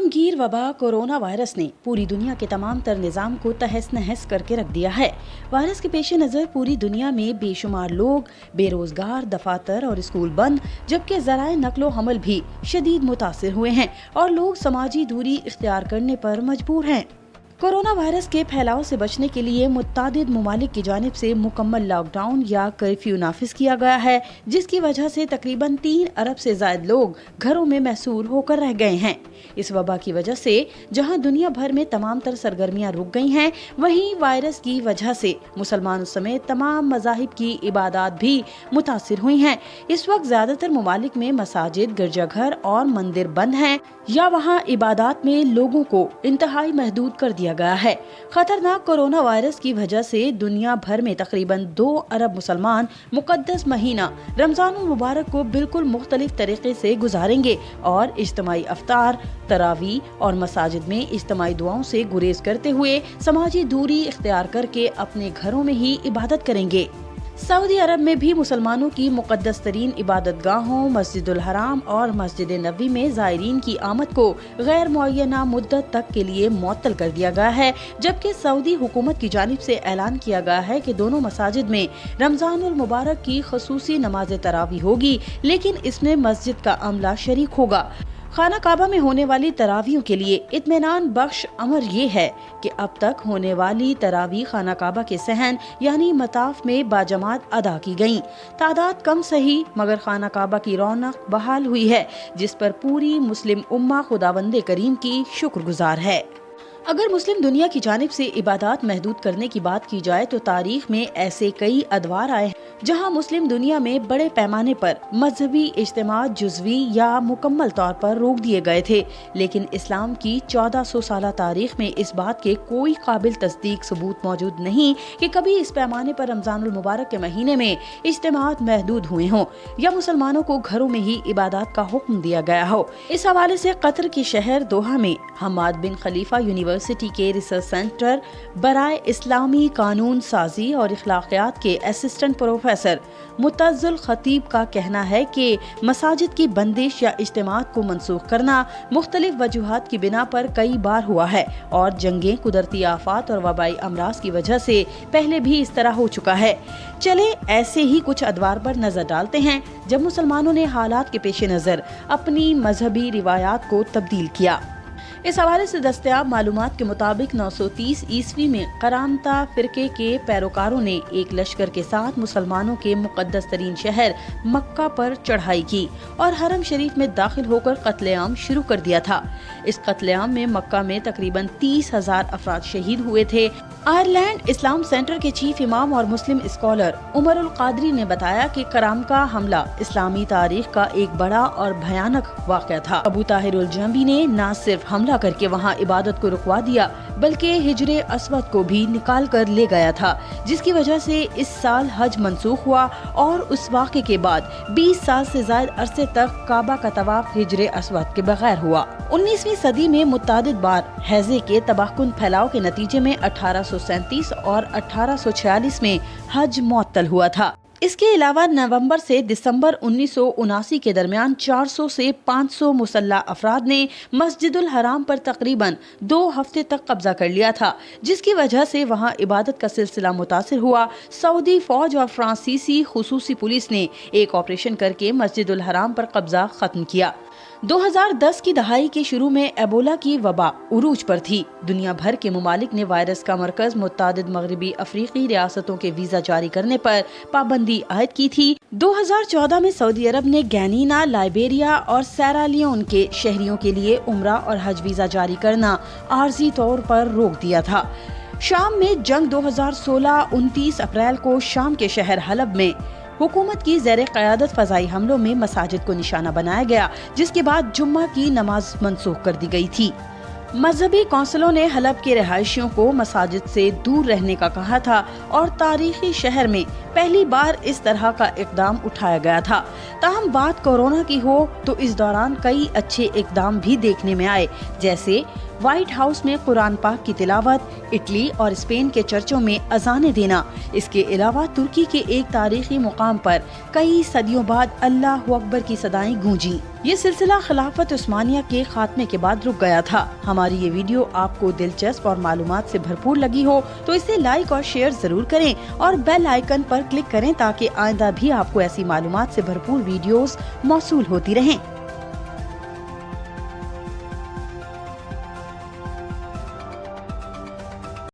आलमगीर वबा corona virus ने पूरी दुनिया के तमाम तर निज़ाम को तहस नहस करके रख दिया है। वायरस के पेश नज़र पूरी दुनिया में बेशुमार लोग बेरोजगार, दफातर और स्कूल बंद, जबकि ज़राए नकलो हमल भी शदीद मुतासिर हुए हैं और लोग समाजी दूरी इख्तियार करने पर मजबूर हैं। कोरोना वायरस के फैलाव से बचने के लिए मुत्तादिद ममालिक की जानिब से मुकम्मल लॉकडाउन या कर्फ्यू नाफिज किया गया है, जिसकी वजह से तकरीबन 3 अरब से ज़ायद लोग घरों में महसूर होकर रह गए हैं। इस वबा की वजह से जहां दुनिया भर में तमाम तर सरगर्मियां रुक गई हैं, वहीं वायरस की वजह से मुसलमानों समेत तमाम मज़ाहिब की इबादत भी मुतासिर हुई हैं। इस वक्त ज़्यादातर ममालिक में मसाजिद, गिरजाघर और मंदिर बंद हैं या वहाँ इबादत में लोगों को इंतहाई महदूद कर दिया गया है। खतरनाक कोरोना वायरस की वजह से दुनिया भर में तकरीबन 2 अरब मुसलमान मुकद्दस महीना रमजानुल मुबारक को बिल्कुल मुख्तलिफ तरीके से गुजारेंगे और इज्तिमाई अफ्तार, तरावी और मसाजिद में इज्तिमाई दुआओं से गुरेज करते हुए समाजी दूरी इख्तियार करके अपने घरों में ही इबादत करेंगे। सऊदी अरब में भी मुसलमानों की मुकद्दस तरीन इबादत गाहों मस्जिदुल हराम और मस्जिद नबवी में ज़ायरीन की आमद को गैर मुअय्यना मुद्दत तक के लिए मुअत्तल कर दिया गया है, जबकि सऊदी हुकूमत की जानिब से ऐलान किया गया है कि दोनों मसाजिद में रमजानुल मुबारक की खसूसी नमाज तरावी होगी, लेकिन इसमें मस्जिद का अमला शरीक होगा। खाना काबा में होने वाली तरावियों के लिए इत्मीनान बख्श अमर ये है कि अब तक होने वाली तरावी खाना काबा के सहन यानी मताफ में बाजमात अदा की गयी। तादाद कम सही मगर खाना काबा की रौनक बहाल हुई है, जिस पर पूरी मुस्लिम उम्मा खुदावंदे करीम की शुक्रगुजार है। अगर मुस्लिम दुनिया की जानिब से इबादत महदूद करने की बात की जाए तो तारीख में ऐसे कई अदवार आए जहां मुस्लिम दुनिया में बड़े पैमाने पर मजहबी इज्तिमा जुज़वी या मुकम्मल तौर पर रोक दिए गए थे, लेकिन इस्लाम की 1400 साल तारीख में इस बात के कोई काबिल तस्दीक सबूत मौजूद नहीं कि कभी इस पैमाने पर रमजानुल मुबारक के महीने में इज्तिमात महदूद हुए हों या मुसलमानों को घरों में ही इबादत का हुक्म दिया गया हो। इस हवाले से कतर के शहर दोहा में हमाद बिन खलीफा यूनिवर्सिटी के रिसर्च सेंटर बराए इस्लामी कानून साजी और इखलाकियात के असिस्टेंट प्रोफेसर मुतज़्ज़ल खतीब का कहना है कि मसाजिद की बंदिश या इज्तिमात को मनसूख करना मुख्तलिफ वजूहात की बिना पर कई बार हुआ है और जंगें, कुदरती आफात और वबाई अमराज की वजह से पहले भी इस तरह हो चुका है। चले ऐसे ही कुछ अदवार पर नजर डालते हैं जब मुसलमानों ने हालात के पेश नजर अपनी मजहबी रिवायात को तब्दील किया। इस हवाले से दस्तयाब मालूमात के मुताबिक 930 ईस्वी में करामता फिरके के पैरोकारों ने एक लश्कर के साथ मुसलमानों के मुकद्दस तरीन शहर मक्का पर चढ़ाई की और हरम शरीफ में दाखिल होकर कत्लेआम शुरू कर दिया था। इस कत्लेआम में मक्का में तकरीबन 30,000 अफराद शहीद हुए थे। आयरलैंड इस्लाम सेंटर के चीफ इमाम और मुस्लिम स्कॉलर उमरुल कादरी ने बताया कि कराम का हमला इस्लामी तारीख का एक बड़ा और भयानक वाक़या था। अबू ताहिरुल जंबी ने न सिर्फ हमला करके वहां इबादत को रुकवा दिया बल्कि हिजरे अस्वद को भी निकाल कर ले गया था, जिसकी वजह से इस साल हज मंसूख हुआ और उस वाक़े के बाद 20 साल से ज्यादा अरसे तक काबा का तवाफ हिजरे अस्वद के बगैर हुआ। 19वीं सदी में मुत्तादिद बार हैजे के तबाहकुन फैलाव के नतीजे में 1837 और 1846 में हज मुअत्तल हुआ था। इसके अलावा नवंबर से दिसंबर 1979 के दरमियान 400 से 500 मुसल्ला अफराद ने मस्जिदुल हराम पर तकरीबन 2 हफ्ते तक कब्जा कर लिया था, जिसकी वजह से वहां इबादत का सिलसिला मुतासिर हुआ। सऊदी फौज और फ्रांसीसी खुसूसी पुलिस ने एक ऑपरेशन करके मस्जिदुल हराम पर कब्जा खत्म किया। 2010 की दहाई के शुरू में एबोला की वबा उरूज पर थी। दुनिया भर के मुमालिक ने वायरस का मरकज मुत्तादिद मगरबी अफ्रीकी रियासतों के वीजा जारी करने पर पाबंदी आयद की थी। 2014 में सऊदी अरब ने गैनीना, लाइबेरिया और सेरालियोन के शहरियों के उम्रा और हज वीजा जारी करना आर्जी तौर पर रोक दिया था। शाम में जंग 2016 29 अप्रैल को शाम के शहर हलब में हुकूमत की ज़ेरे क़यादत फ़ज़ाई हमलों में मसाजिद को निशाना बनाया गया, जिसके बाद जुम्मा की नमाज मनसूख कर दी गई थी। मजहबी कौंसलों ने हलब के रहायशियों को मसाजिद से दूर रहने का कहा था और तारीखी शहर में पहली बार इस तरह का इक़दाम उठाया गया था। ताहम बात कोरोना की हो तो इस दौरान कई अच्छे इक़दाम भी देखने में आए, जैसे व्हाइट हाउस में कुरान पाक की तिलावत, इटली और स्पेन के चर्चों में अजानें देना। इसके अलावा तुर्की के एक तारीखी मुकाम पर कई सदियों बाद अल्लाह अकबर की सदाएं गूंजी। ये सिलसिला खिलाफत उस्मानिया के खात्मे के बाद रुक गया था। हमारी ये वीडियो आपको दिलचस्प और मालूमात से भरपूर लगी हो तो इसे लाइक और शेयर जरूर करें और बेल आइकन पर क्लिक करें ताकि आइंदा भी आपको ऐसी मालूमात से भरपूर वीडियोस मौसूल होती रहें।